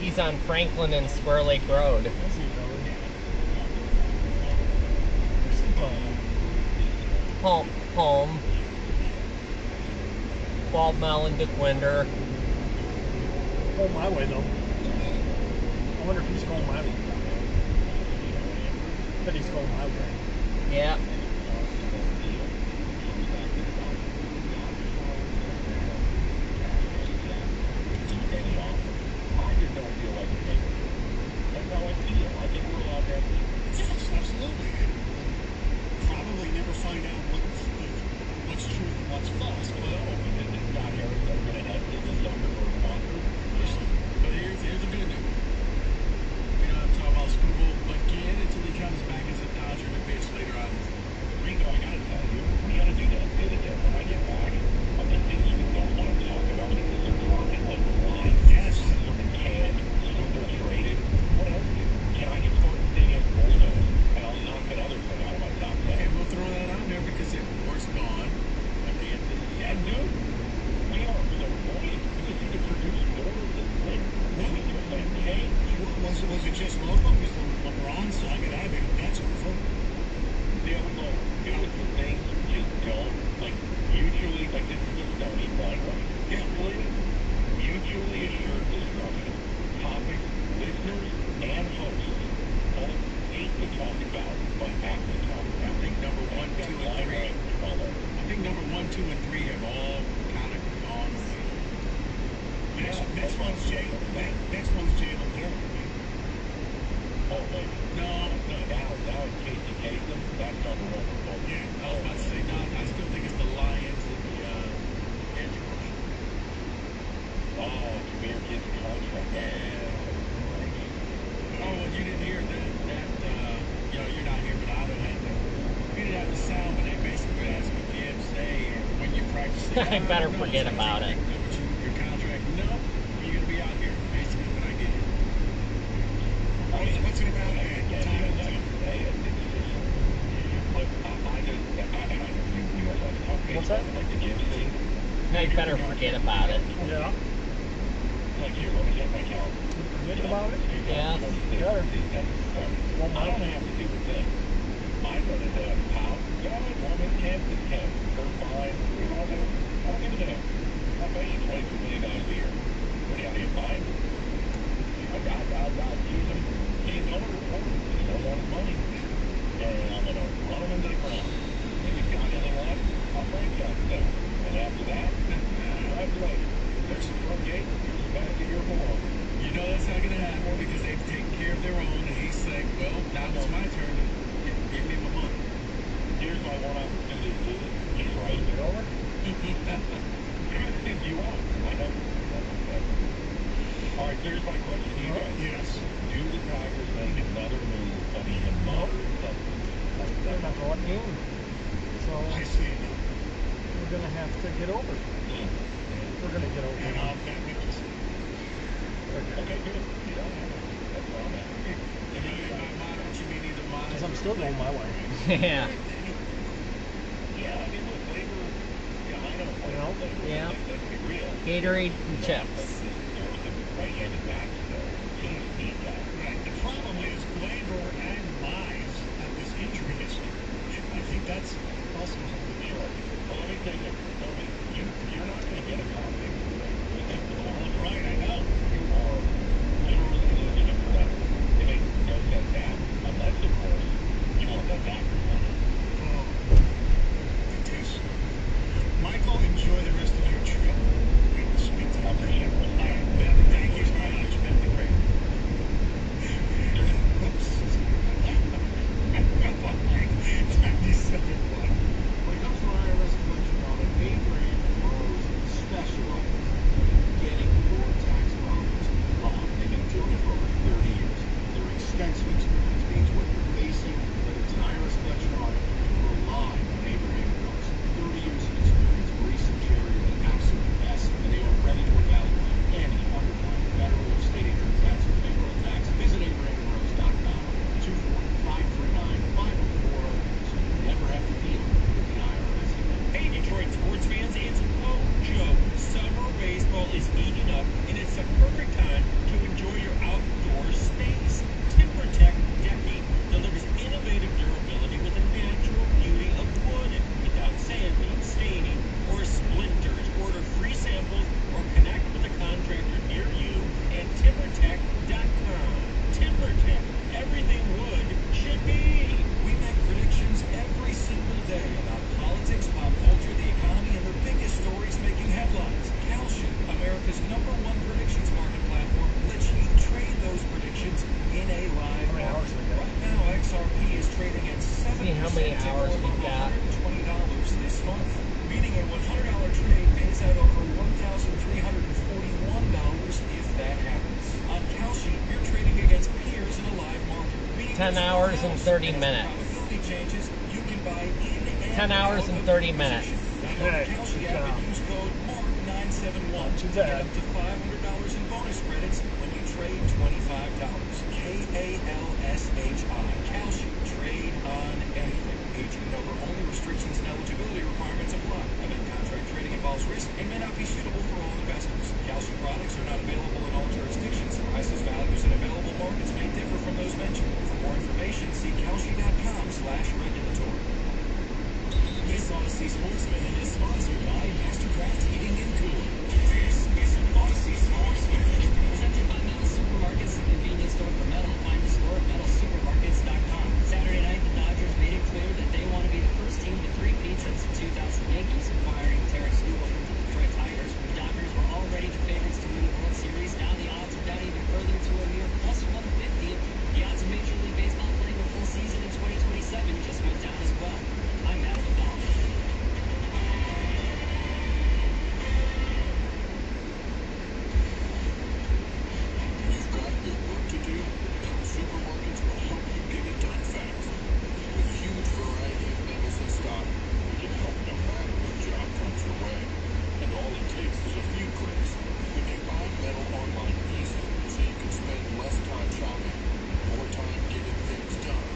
He's on Franklin and Square Lake Road. Is he really? Where's he going? Home. Bald Melon, DeQuinder. Going my way though. I wonder if he's going my way. But he's going my way. Yeah. Absolutely. Probably never find out what's true and what's false. But here's the good news. We don't have to talk about Super Bowl again until he comes back as a Dodger to pitch later on. Ringo, I gotta tell you, we gotta do that bit again when I get back. On the things we don't want to talk about because they're talking like blind. Yes. Super canned, super traded. What else? Can I just start singing bulldoze and I'll knock another thing out of my top 10? Okay, we'll throw that out there because it's gone. Yeah, dude. We are so funny because you can produce more than win. Was it just local? Because the LeBron song and I mean, that's over. Yeah, well, it was the things you don't, like, mutually, like, this is just don't need fun, right? Yeah, mutually assured destruction. Topics, listeners, and hosts all hate to talk about, but have to talk about. I think number 1, 2, and 3. I think number 1, 2, and 3 have all kind of gone away. Next one's jail. Next one's jail again. Oh, wait. No, now it's Casey Kasem. That's number 1. Yeah, I was about to say, no, I still think it's the Lions and the edge rush. Oh, Jameer Gibbs contract. Yeah. Oh, well, you didn't hear that, you know, you're not here, but Otto had the, you didn't have the sound, but they basically asked me, Gibbs, hey, when you practice, I better forget about it. Your contract, no, you're going to be out here, basically, when I get here. What's it about? What's that? I better forget about it. Yeah. Forget about it? Yeah. Better. Well, I don't have to do a thing. I go to the house. Yeah, I'm in Kansas, for fine. I'll give it to him. I'll pay you $22 million a year. What do you buy? I'll use him. He's going to report. He don't want his money. And I'm going to run him into the ground. If he's got anything left, I'll franchise him. And after that, congratulations. There's the front gate. Here's the back of your belong. You know that's not going to happen because they've taken care of their own. And he's saying, well, now it's my turn to give me my money. Here's my one opportunity to do it. He's right. Is it over? If you want. I know. All right, here's my question to you guys. Yes. Do the Tigers make another move of even moderate substance? They're not going in. So I see. we're going to have to get over. We're going to get over. And I'll bet we can see. Okay, good. You don't have to. That's all I'm asking. And then by moderate, you mean either moderate. Because I'm still going my way. Yeah. Yeah, I mean, look, labor, yeah, I know. You know? Yeah. Let's be real. Gatorade and chips. Right-handed backs, though. Teams need that. Right. The problem is labor and lives at this injury history. I think that's also something. Sure. Well, let me tell you, Toby, you're not going to get a convict. Right, I know. You are literally looking for that. It makes no sense to have. Unless, of course, you want that back or money. Oh, it is. Michael, enjoy the rest of your trip. We will speak to you. 10 hours and 30 minutes. 10 hours and 30 minutes. Okay, good job. Too bad. Up to $500 in bonus credits when you trade $25. KALSHI. Kalshi. Trade on anything. 18 over. Only restrictions and eligibility requirements apply. Event contract trading involves risk and may not be suitable for all investors. Kalshi products are not available in all jurisdictions. Prices, values, and available markets may differ from those mentioned. For more information, see kalshi.com/regulatory. This Odyssey Sportsman is sponsored by Mastercraft Heating and Cooling. This is Odyssey Sportsman. Presented by Metal Supermarkets, the convenience store for metal. Find the store at metalsupermarkets.com. Saturday night, the Dodgers made it clear that they want to be the first team to three-peat since the 2000 Yankees, acquiring Terrence Newell from the Detroit Tigers. The Dodgers were already the favorites to win the World Series. Now the odds are down even further to a mere plus 150. The odds of Major League Baseball playing a full season in 2027 just went down as well. I'm Adam Ball. You've got good work to do, and supermarkets will help you get it done fast. With a huge variety of metals in stock, we can help no matter what job comes your way. And all it takes is a few clicks. We can buy metal online easy, so you can spend less time shopping, more time getting things done.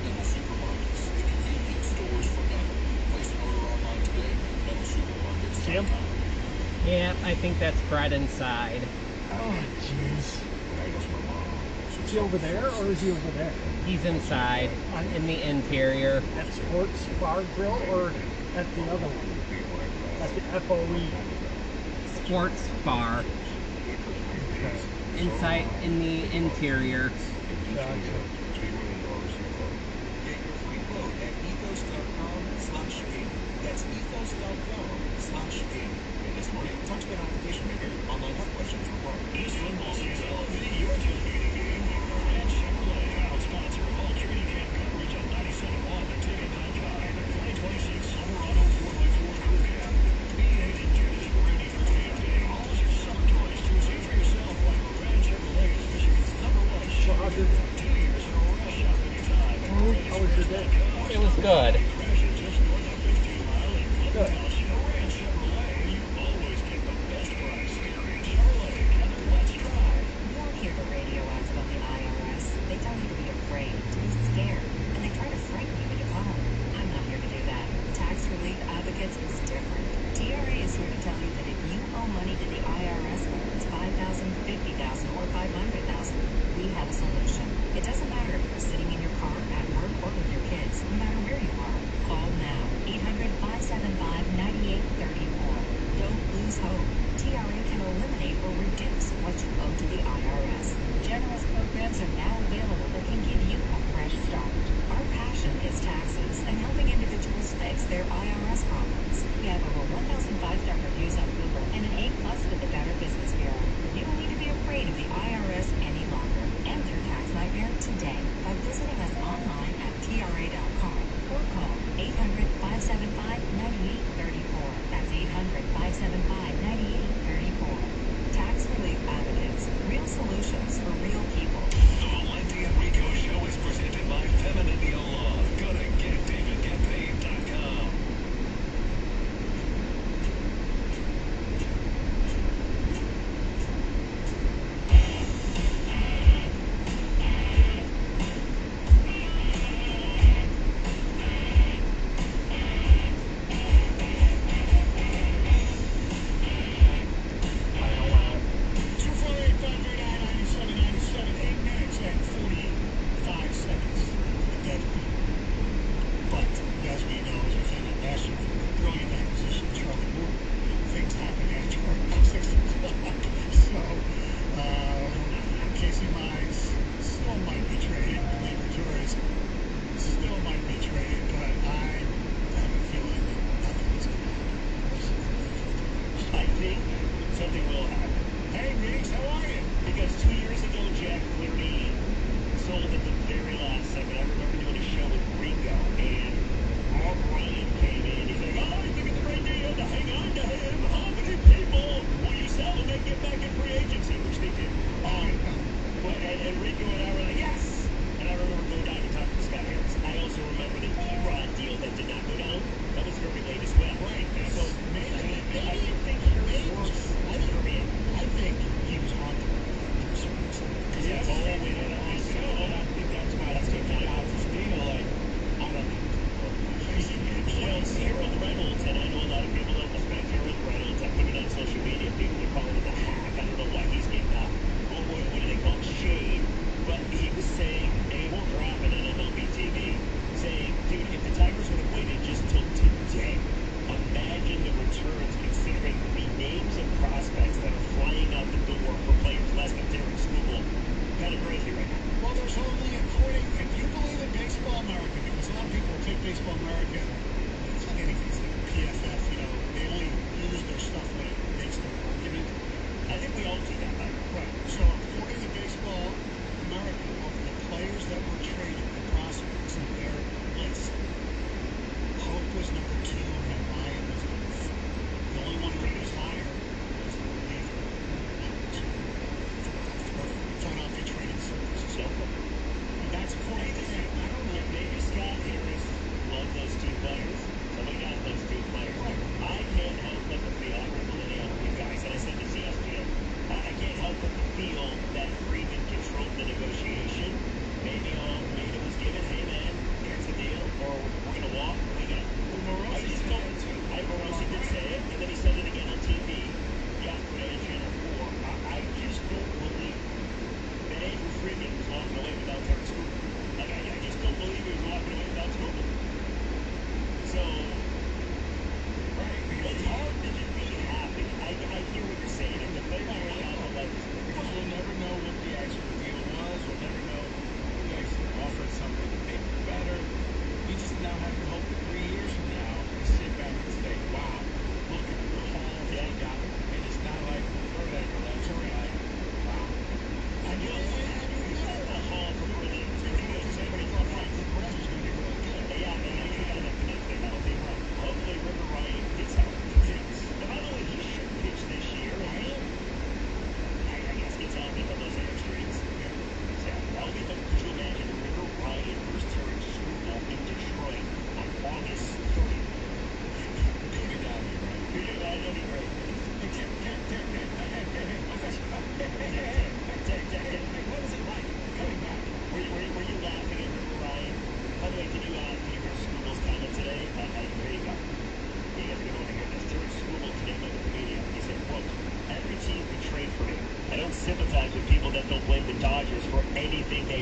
And the supermarkets, the convenience stores for metal. Place an order online today, metalsupermarkets.com. Yeah, I think that's Fred inside. Oh, jeez. Is he over there or is he over there? He's inside, in the interior. At Sports Bar Grill or at the other one? That's the FOE. Sports bar. Okay. Inside, in the interior. Gotcha. Get your free quote at ethos.com/game. That's ethos.com/game. This morning, touchdown application maker, online health questions required. This football season, elevate your tailgating game. And Chevrolet, proud sponsor of all training camp coverage on 97.1 The Ticket.com. And the 2026 Silverado 4x4 Crew Cab. V8 engine is ready for game day. All your summer toys to see for yourself why Moran Chevrolet is Michigan's #1 So how's your day? 2 years in a row. Shop anytime. How was your day? It was good. Fresh and just north of 15 Mile in Good. Clinton. Moran Chevrolet, you always get the best price. Moran Chevrolet, Heather, let's drive. You won't hear the radio ads about the IRS. They tell you to be afraid, to be scared, and they try to frighten you into calling. I'm not here to do that. Tax Relief Advocates is different. TRA is here to tell you that if you owe money to the IRS, whether it's $5,000, $50,000, or $500,000, we have a solution. It doesn't matter if you're sitting in your car, at work, or with your kids. No matter where you are, call now. 800-575-9834. Don't lose hope. TRA can eliminate or reduce what you owe to the IRS. Generous programs are now available that can give you a fresh start. Our passion is taxes and helping individuals fix their IRS problems. We have over 1,000 5-star reviews on Google and an A+ with the Better Business Bureau. You don't need to be afraid of the IRS any longer. End your tax nightmare today by visiting us online at TRA.com or call 800-575-9834. That's 800-575-9834. Tax Relief Advocates. Real solutions for real people. The Valenti and Rico Show is presented by Femininity Law. Go to getdavidgetpaid.com. Something will happen. Hey, Riggs, how are you? Because 2 years ago, Jack Cleary sold at the very last second. I remember doing a show with Ringo, and Mark Ryan came in. He's like, oh, I think it's a great deal to hang on to him. How many people will you sell when they get back in free agency? Which they did. And Ringo and I were like, yes! And I remember going down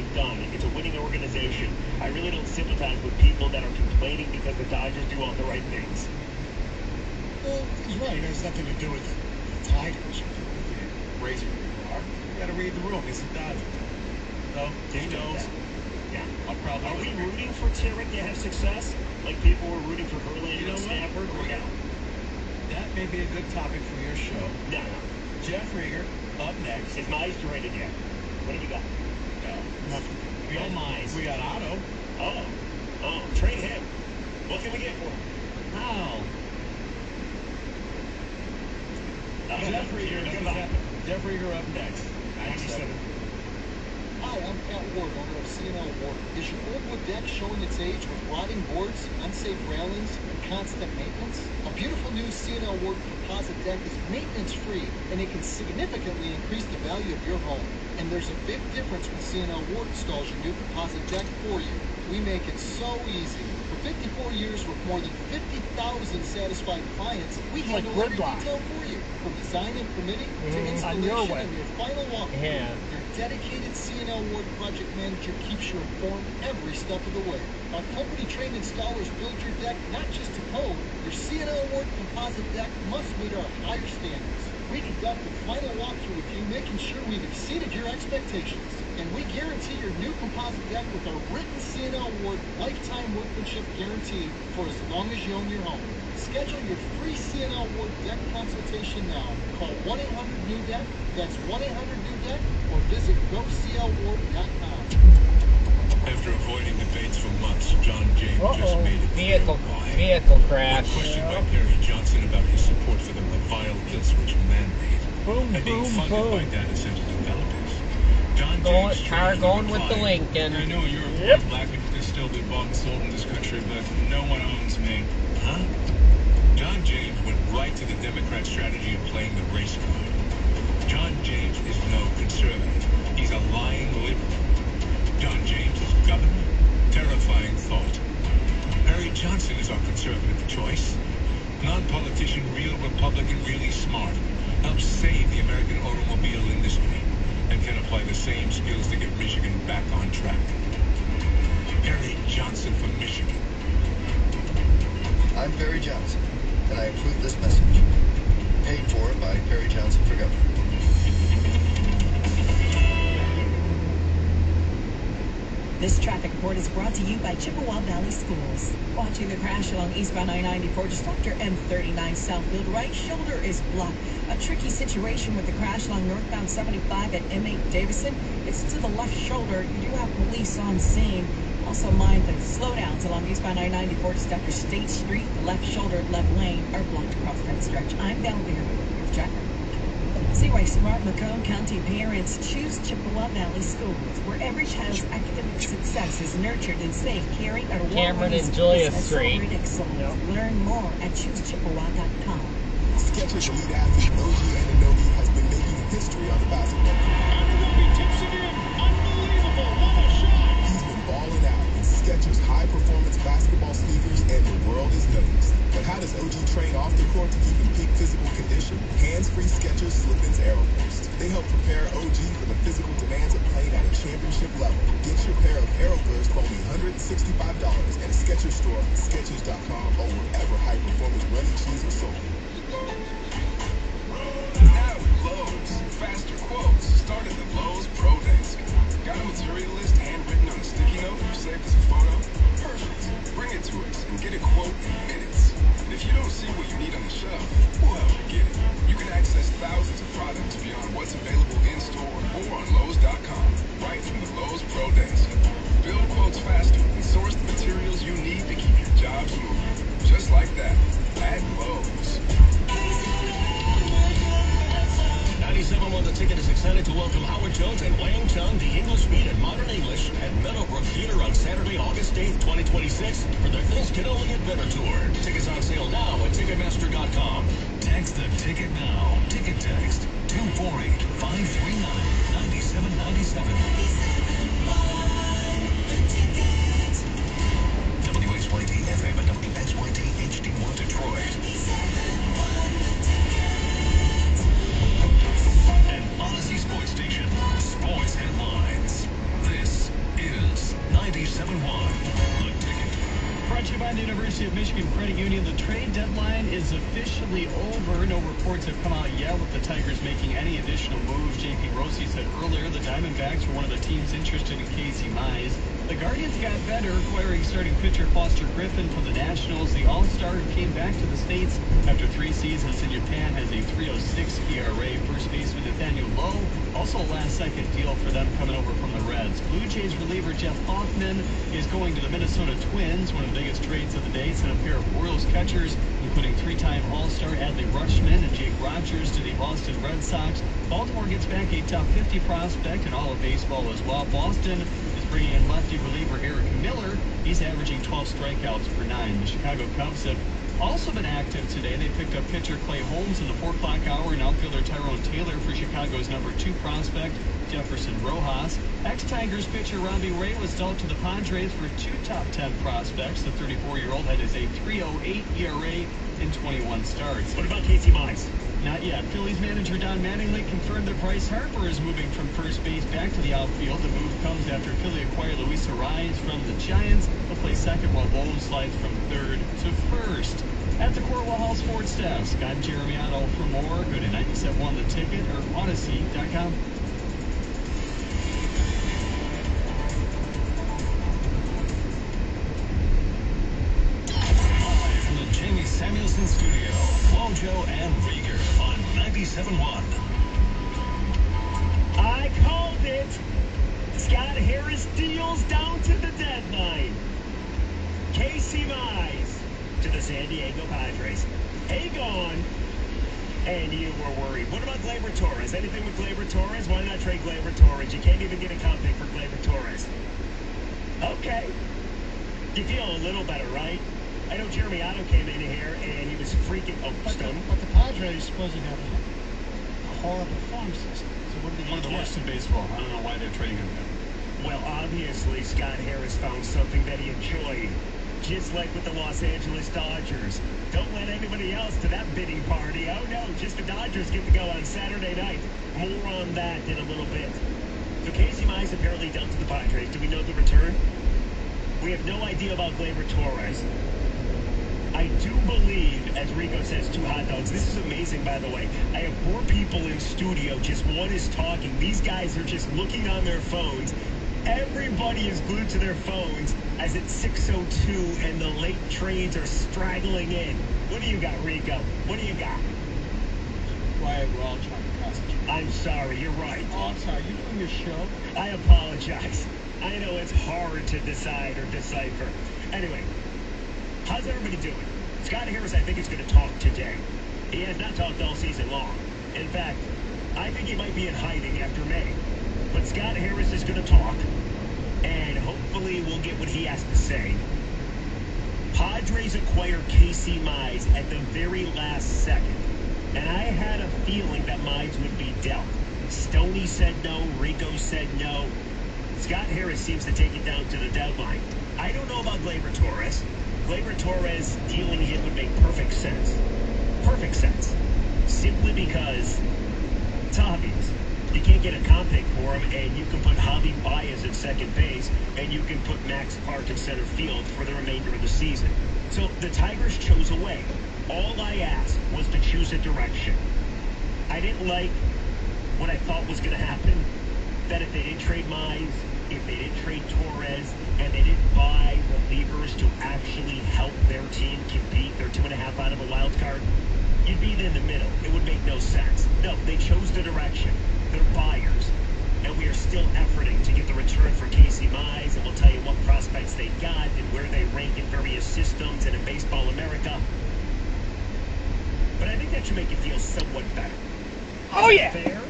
they've done. It's a winning organization. I really don't sympathize with people that are complaining because the Dodgers do all the right things. Well, he's right. It has nothing to do with the Tigers. The Rays are who you are. You gotta read the room. He's a Dodger. So, he knows. Yeah. I'll probably Are we agree. rooting for Tarek to have success? Like people were rooting for Verlander You know and what? Stafford or no? That may be a good topic for your show. No. Jeff Rieger, up next. Is Mize rated yet? What have you got? No, nothing. No Mize. We got Otto. Oh, trade him. What can we get for him? Oh. Jeff Rieger, Goodbye. Jeff Rieger up next. 97. Hi, I'm Pat Ward, owner of C&L Ward. Is your old wood deck showing its age with rotting boards, unsafe railings, and constant maintenance? A beautiful new C&L Ward composite deck is maintenance-free, and it can significantly increase the value of your home. And there's a big difference when C&L Ward installs your new composite deck for you. We make it so easy. For 54 years with more than 50,000 satisfied clients, we It's like handle every gridlock. detail for you. From design and permitting to On installation your way. and your final walkthrough. Yeah. Your dedicated C&L Ward project manager keeps you informed every step of the way. Our company-trained installers build your deck not just to code. Your C&L Ward composite deck must meet our higher standards. We conduct a final walkthrough with you, making sure we've exceeded your expectations. And we guarantee your new composite deck with our written C&L Ward lifetime workmanship guarantee for as long as you own your home. Schedule your free C&L Ward deck consultation now. Call 1-800-NEW-DECK, that's 1-800-NEW-DECK, or visit goclward.com. After avoiding debates for months, John James just made it Vehicle When crash. questioned by Perry Johnson about his support for the vile kill-switch man-made Boom, and being boom, funded by boom. data center developers, John Going, James car strongly going with the replied, Lincoln. I know you're a Yep. black and can still be bought and sold in this country, but no one owns me. Huh? John James went right to the Democrat strategy of playing the race card. John James is no conservative. He's a lying liberal. John James is governor. Terrifying thought. Perry Johnson is our conservative choice. Non-politician, real Republican, really smart. Helps save the American automobile industry and can apply the same skills to get Michigan back on track. Perry Johnson for Michigan. I'm Perry Johnson, and I approve this message. Paid for by Perry Johnson for Governor. This traffic report is brought to you by Chippewa Valley Schools. Watching the crash along eastbound I-94 just after M39 Southfield. Right shoulder is blocked. A tricky situation with the crash along northbound 75 at M8 Davison. It's to the left shoulder. You do have police on scene. Also mind the slowdowns along eastbound I-94 just after State Street. The left shoulder, left lane are blocked across that stretch. I'm down there with Jacker. See why smart Macomb County parents choose Chippewa Valley Schools, where every child's academic success is nurtured in safe, caring, and Cameron award-winning and Julia schools that Street. celebrate excellence. Learn more at choosechippewa.com. Skechers elite athlete OG Anunoby has been making history on the basketball court. Anunoby tips it in. Unbelievable. What a shot. He's been balling out in Skechers high-performance basketball sneakers, and the world is noticed. But how does OG train off the court to keep in peak physical condition? Hands-free Skechers Slip-ins Aeroburst. They help prepare OG for the physical demands of playing at a championship level. Get your pair of Aeroburst for only $165 at a Skechers store, Skechers.com, or wherever high-performance running shoes are sold. Now with Lowe's. Faster quotes. Start at the Lowe's Pro Desk. Got a material list handwritten on a sticky note you saved as a photo? Perfect. Bring it to us and get a quote in minutes. And if you don't see what you need on the shelf, we'll help you get it. You can access thousands of products beyond what's available in-store or on Lowe's.com, right from the Lowe's Pro Desk. Build quotes faster and source the materials you need to keep your jobs moving. Just like that. At Lowe's. 97.1 The Ticket is excited to welcome Howard Jones and Wang Chung to English Meet and Modern English at Meadowbrook Theater on Saturday, August 8th, 2026 for their Things Can Only Get Better tour. Tickets on sale now at Ticketmaster.com. Text the ticket now. Ticket text 248-539-9797. WXYT FM and WXYT HD1 Detroit. And Odyssey Sports Station. Sports headlines. This the University of Michigan Credit Union, the trade deadline is officially over. No reports have come out yet with the Tigers making any additional moves. J.P. Rossi said earlier the Diamondbacks were one of the teams interested in Casey Mize. The Guardians got better, acquiring starting pitcher Foster Griffin from the Nationals. The All-Star who came back to the States after 3 seasons in Japan has a 3.06 ERA. First baseman Nathaniel Lowe, also a last-second deal for them coming over from the Reds. Blue Jays reliever Jeff Hoffman is going to the Minnesota Twins, one of the biggest trades of the day. Sent a pair of Orioles catchers, including 3-time All-Star Adley Rutschman and Jake Rogers, to the Boston Red Sox. Baltimore gets back a top 50 prospect in all of baseball as well. Boston is bringing in lefty reliever Eric Miller. He's averaging 12 strikeouts per 9. The Chicago Cubs have also been active today. They picked up pitcher Clay Holmes in the 4 o'clock hour and outfielder Tyrone Taylor for Chicago's number 2 prospect Jefferson Rojas. Ex-Tigers pitcher Robbie Ray was dealt to the Padres for 2 top 10 prospects. The 34-year-old had his a 3.08 ERA in 21 starts. What about Casey Mize? Not yet. Phillies manager Don Mattingly confirmed that Bryce Harper is moving from first base back to the outfield. The move comes after Philly acquired Luis Arraez from the Giants. He'll play second while Bowles slides from third to first. At the Corwell Hall Sports Desk, I'm Jeremy Otto. For more, go to 97.1 The Ticket or Odyssey.com. Live from the Jamie Samuelson Studio, Flojo and Rieger on 97.1. I called it. Scott Harris deals down to the deadline. Casey Mize to the San Diego Padres. Hey, gone. And you were worried. What about Gleyber Torres? Anything with Gleyber Torres? Why not trade Gleyber Torres? You can't even get a comp pick for Gleyber Torres. Okay. You feel a little better, right? I know Jeremy Otto came in here and he was freaking. Oh, Stone. But the Padres supposedly have a horrible farm system. So what do they One of the worst in baseball. I don't know why they're trading him. Well, obviously, Scott Harris found something that he enjoyed. Just like with the Los Angeles Dodgers. Don't let anybody else to that bidding party. Oh, no, just the Dodgers get to go on Saturday night. More on that in a little bit. So Casey Mize apparently dealt to the Padres. Do we know the return? We have no idea about Gleyber Torres. I do believe, as Rico says, 2 hot dogs. This is amazing, by the way. I have 4 people in studio. Just one is talking. These guys are just looking on their phones. Everybody is glued to their phones as it's 6:02 and the late trades are straggling in. What do you got, Rico? What do you got? Why we're all trying to concentrate. I'm sorry, you're right. Oh, I'm sorry. You doing your show? I apologize. I know it's hard to decide or decipher. Anyway, how's everybody doing? Scott Harris, I think, is going to talk today. He has not talked all season long. In fact, I think he might be in hiding after May. But Scott Harris is going to talk, and hopefully we'll get what he has to say. Padres acquire Casey Mize at the very last second, and I had a feeling that Mize would be dealt. Stoney said no, Rico said no. Scott Harris seems to take it down to the deadline. I don't know about Gleyber Torres. Gleyber Torres dealing him would make perfect sense. Perfect sense. Simply because it's obvious. You can't get a comp pick for him, and you can put Javi Baez at second base, and you can put Max Park in center field for the remainder of the season. So the Tigers chose a way. All I asked was to choose a direction. I didn't like what I thought was going to happen, that if they didn't trade Mize, if they didn't trade Torres, and they didn't buy relievers to actually help their team compete, they're 2.5 out of a wild card, you'd be in the middle. It would make no sense. No, they chose the direction. They're buyers. And we are still efforting to get the return for Casey Mize, and we'll tell you what prospects they got and where they rank in various systems and in Baseball America. But I think that should make you feel somewhat better. Oh, yeah. Fair?